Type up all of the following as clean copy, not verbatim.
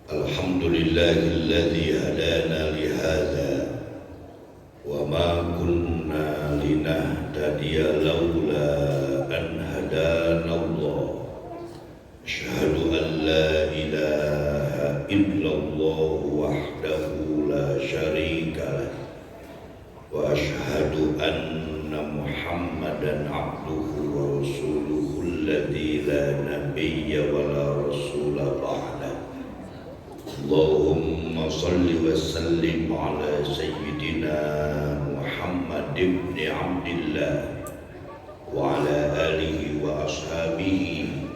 Alhamdulillahilladzi hadana lihadza wa ma kunna linahtadiya laula an hadana Allah. Asyhadu an la ilaha illallah wahdahu la syarika lah wa asyhadu anna Muhammadan abduhu wa rasuluhu alladzi la nabiyya wa la rasula ba'da. Allahumma salli wa sallim ala sayyidina Muhammad ibn Abdillah wa ala alihi wa ashabihi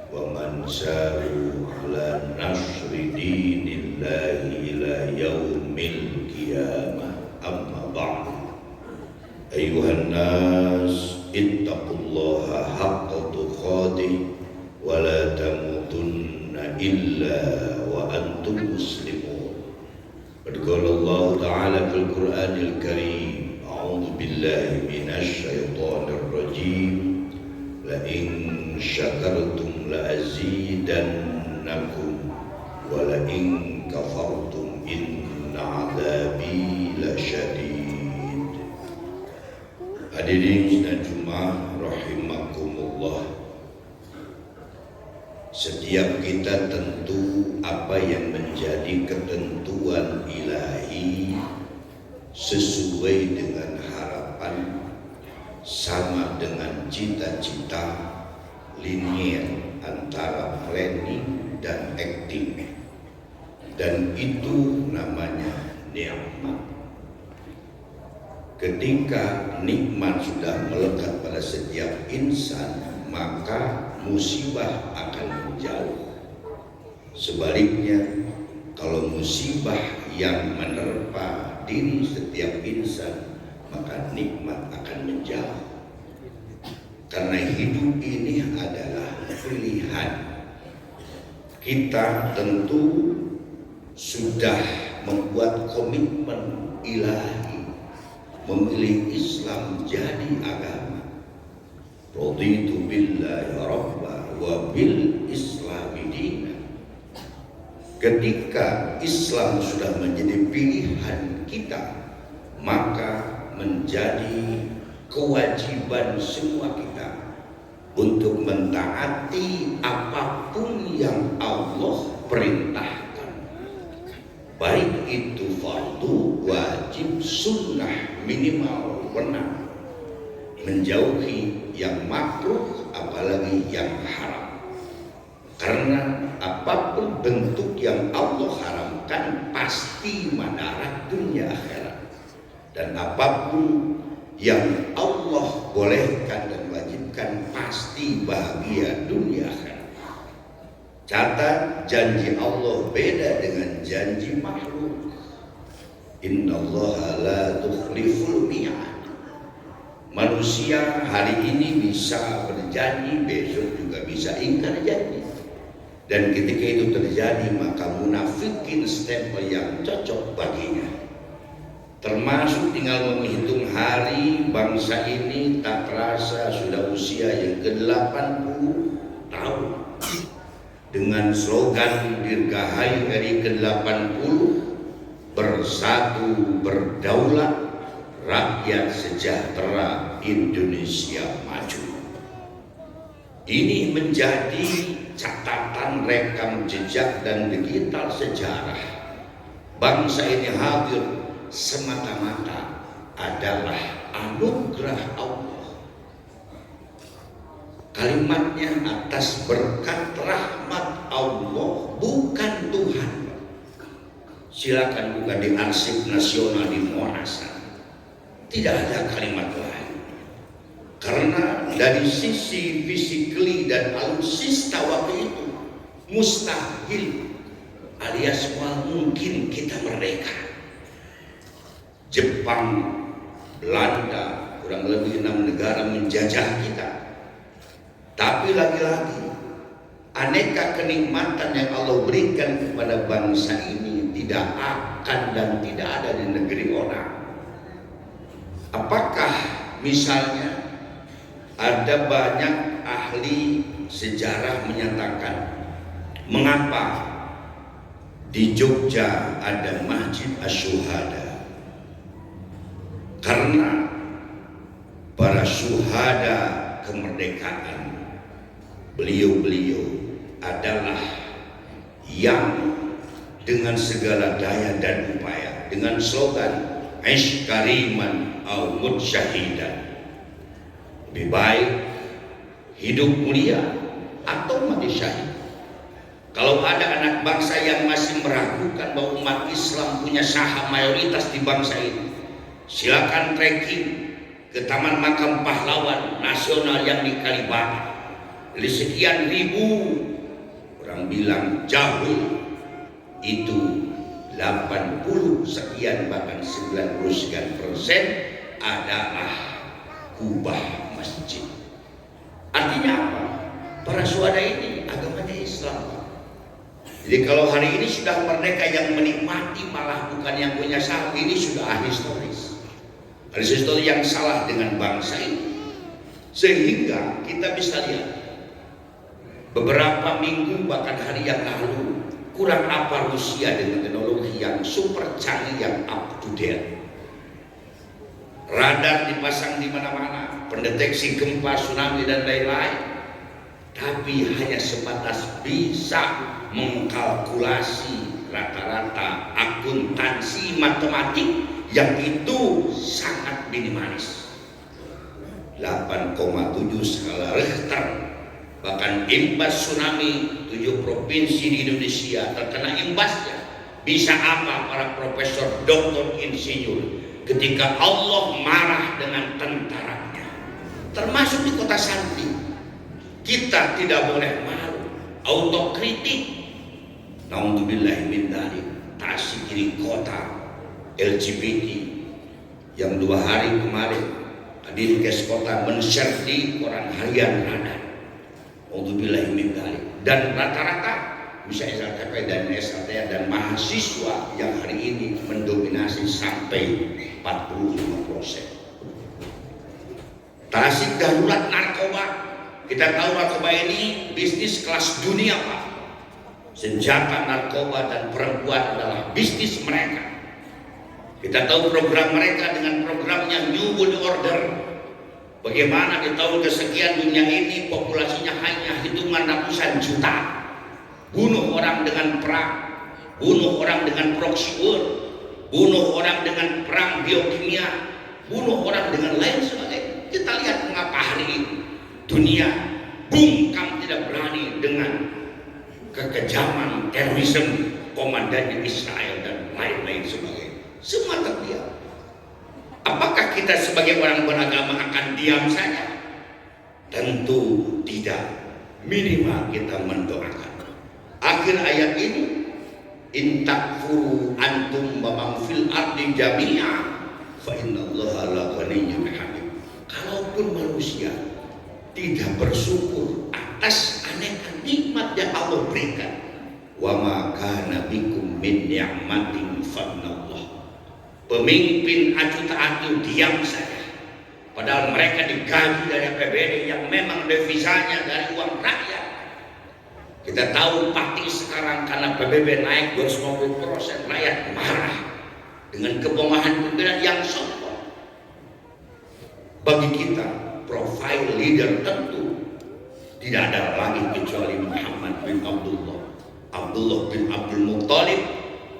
wa man saru ala nasri dinillahi ila yaumil qiyamah, amma ba'du. Ayuhan nas, ittaqullaha haqqa tuqatih wa la tamutunna illa wa antum muslimun. Qala Allah Ta'ala fil Qur'anil Karim, a'udzu billahi minasy syaithanir rajim, la in syakartum la azidannakum wa la in kafartum inna 'adzabi lasyadid. Hadirin sidang Jumat rahimakumullah. Setiap kita tentu apa yang menjadi ketentuan ilahi sesuai dengan harapan, sama dengan cita-cita, linier antara planning dan acting, dan itu namanya nikmat. Ketika nikmat sudah melekat pada setiap insan, maka musibah akan menjauh. Sebaliknya, kalau musibah yang menerpa diri setiap insan, maka nikmat akan menjauh. Karena hidup ini adalah pilihan. Kita tentu sudah membuat komitmen ilahi, memilih Islam jadi agama. Raditu billahi rabba wa bil islami dinan. Ketika Islam sudah menjadi pilihan kita, maka menjadi kewajiban semua kita untuk mentaati apapun yang Allah perintahkan, baik itu fardu, wajib, sunnah, minimal, benar, menjauhi yang makruh, apalagi yang haram. Karena apapun bentuk yang Allah haramkan pasti madarat dunia akhirat, dan apapun yang Allah bolehkan dan wajibkan pasti bahagia dunia akhirat. Catat, janji Allah beda dengan janji makhluk. Innallaha la tukhliful mi'ad. Manusia hari ini bisa berjanji, besok juga bisa ingkar janji. Dan ketika itu terjadi, maka munafikin stempel yang cocok baginya. Termasuk tinggal menghitung hari, bangsa ini tak terasa sudah usia yang ke-80 tahun. Dengan slogan Dirgahayu RI ke-80, bersatu berdaulat, rakyat sejahtera, Indonesia maju. Ini menjadi catatan rekam jejak dan digital sejarah. Bangsa ini hadir semata-mata adalah anugerah Allah. Kalimatnya atas berkat rahmat Allah, bukan Tuhan. Silakan buka di arsip nasional di Monas. Tidak ada kalimat lain. Karena dari sisi fisikly dan alutsista waktu itu mustahil alias mungkin kita merdeka. Jepang, Belanda, kurang lebih 6 negara menjajah kita. Tapi lagi-lagi aneka kenikmatan yang Allah berikan kepada bangsa ini tidak akan dan tidak ada di negeri orang. Apakah misalnya ada banyak ahli sejarah menyatakan mengapa Di Jogja ada Masjid Asy-Syuhada karena para syuhada kemerdekaan, beliau-beliau adalah yang dengan segala daya dan upaya, dengan slogan "Aish kariman au mut syahidan", lebih baik hidup mulia atau mati syahid. Kalau ada anak bangsa yang masih meragukan bahwa umat Islam punya saham mayoritas di bangsa ini, silakan trekking ke Taman Makam Pahlawan Nasional yang di Kalibata. Dari sekian ribu, orang bilang jauh, itu 80 sekian bahkan 90% adalah kubah masjid. Artinya apa? Para syuhada ini agamanya Islam. Jadi kalau hari ini sudah merdeka, yang menikmati malah bukan yang punya saham, ini sudah ahistoris. Ada sesuatu yang salah dengan bangsa ini, sehingga kita bisa lihat beberapa minggu bahkan hari yang lalu, kurang apa Rusia dengan teknologi yang super canggih, yang up to date, radar dipasang di mana-mana, pendeteksi gempa, tsunami dan lain-lain, tapi hanya sebatas bisa mengkalkulasi rata-rata akuntansi matematik yang itu sangat minimalis. 8,7 skala Richter, bahkan imbas tsunami 7 provinsi di Indonesia terkena imbasnya. Bisa apa para profesor, doktor, insinyur ketika Allah marah dengan tentaranya, termasuk di kota Santi? Kita tidak boleh malu, autokritik. Naudzubillahi min dzalik. Tasik ini kota LGBT yang 2 hari kemarin Dinkes kota men-share di koran harian Radar. Naudzubillahi min dzalik. Dan rata-rata bisa SLTP dan SLTA dan mahasiswa yang hari ini mendominasi sampai 45%. Tasik darurat narkoba. Kita tahu narkoba ini bisnis kelas dunia, Pak. Senjata, narkoba, dan perempuan adalah bisnis mereka. Kita tahu program mereka dengan programnya New World Order. Bagaimana di tahun kesekian dunia ini populasinya hanya hitungan ratusan juta. Bunuh orang dengan perang, bunuh orang dengan proxy war, bunuh orang dengan perang biokimia, bunuh orang dengan lain sebagainya. Kita lihat mengapa hari ini dunia bungkam tidak berani dengan kekejaman terorisme komandannya Israel dan lain-lain sebagainya. Semua terdiam. Apakah kita sebagai orang beragama akan diam saja? Tentu tidak. Minimal kita mendoakan. Akhir ayat ini, in takfuru antum wa man fil ardi jami'a fa innallaha la ghaniyyun hamid. Kalaupun manusia tidak bersyukur atas aneka nikmat yang Allah berikan, wa ma kana bikum min ni'matin fadnallah. Pemimpin acuh tak acuh diam saja, padahal mereka digaji dari APBD yang memang devisanya dari uang rakyat. Kita tahu pasti sekarang karena PBB naik 250%, rakyat marah dengan kebohongan pimpinan yang sombong. Bagi kita, profil leader tentu tidak ada lagi kecuali Muhammad bin Abdullah, Abdullah bin Abdul Muttalib,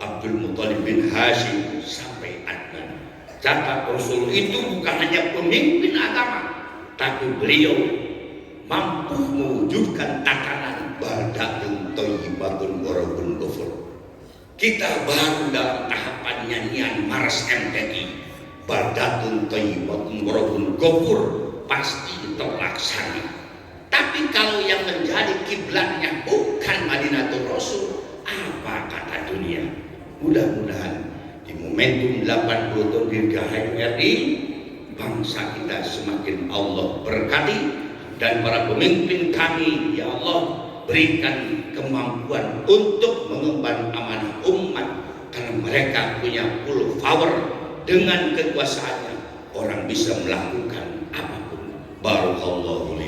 Abdul Muttalib bin Hashim sampai Adnan. Catat, Rasul itu bukan hanya pemimpin agama, tapi beliau mampu mewujudkan tatanan baldatun thayyibatun wa rabbun ghafur. Kita baru dalam tahapan nyanyian Mars MTI, baldatun thayyibatun wa rabbun ghafur, pasti terlaksana. Tapi kalau yang menjadi kiblatnya bukan Madinatul Rasul, apa kata dunia? Mudah-mudahan di momentum 80 tahun dirgahayu RI, bangsa kita semakin Allah berkati, dan para pemimpin kami, ya Allah, berikan kemampuan untuk mengemban amanah umat, karena mereka punya full power. Dengan kekuasaannya orang bisa melakukan apapun. Barakallahu